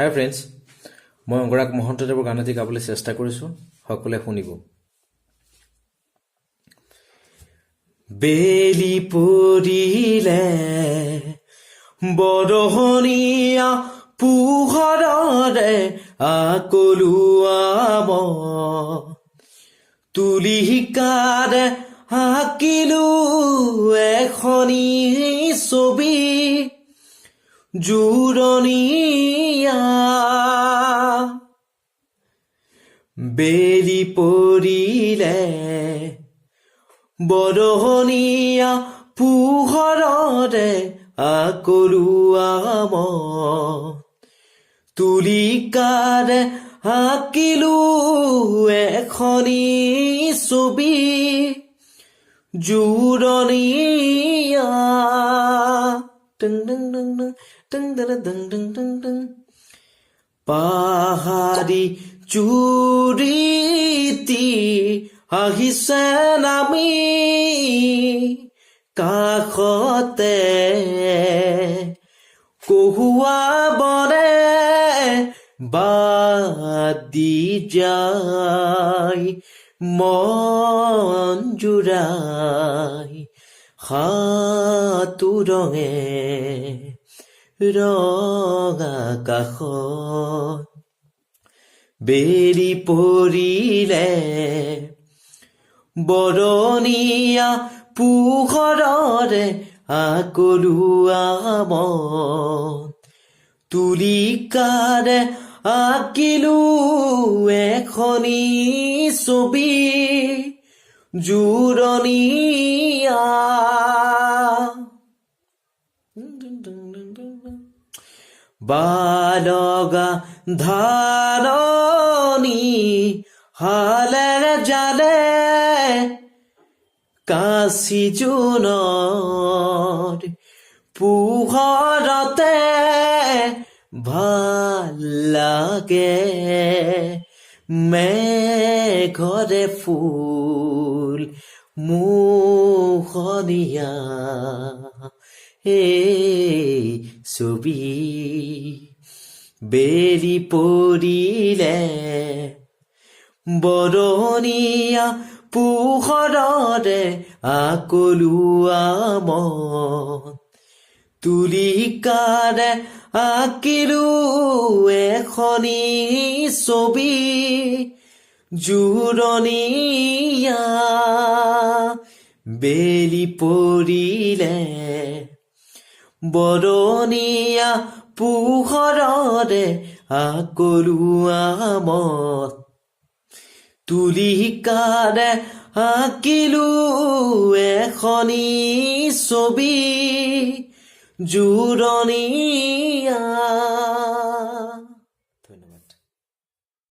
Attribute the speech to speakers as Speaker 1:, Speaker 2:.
Speaker 1: হাই friends, মই অংগৰাগ মহন্তদেৱৰ গান এটি গাবলৈ চেষ্টা কৰিছোঁ, সকলোৱে শুনিব। বেলি পৰিলে বৰষুণীয়া পোহৰৰে আকলুৱাব, তুলিকাৰে আঁকিলো এখনি ছবি জোৰণীয়া। বেলি পৰিলে বৰষুণীয়া পোহৰৰে আকলুৱাব, তুলিকাৰে আঁকিলো এখনি ছবি জোৰণীয়া। পাহাৰী চুৰিটি আহিছে নামি কাষতে, কহুৱা বনে বাদি যায় মন জোৰাই সাতুৰঙে ৰঙা কাষত। বেলি পৰিলে বৰণীয়া পোহৰৰে আকলুৱাব, তুলিকাৰে আঁকিলো এখনি ছবি জোৰণীয়া। বালগা ধাৰণি হালেৰে জালে কাশী জোনৰ পোহৰতে ভাল লাগে মেঘৰে ফুল মোহনীয়া এই ছবি। বেলি পৰিলে বৰণীয়া পোহৰৰে আকলুৱাব, তুলিকাৰে আঁকিলো এখনি ছবি জোৰণীয়া। বেলি পৰিলে বৰণীয়া পোহৰৰে আকলুৱাব, তুলিকাৰে আঁকিলো এখনি ছবি জোৰণীয়া।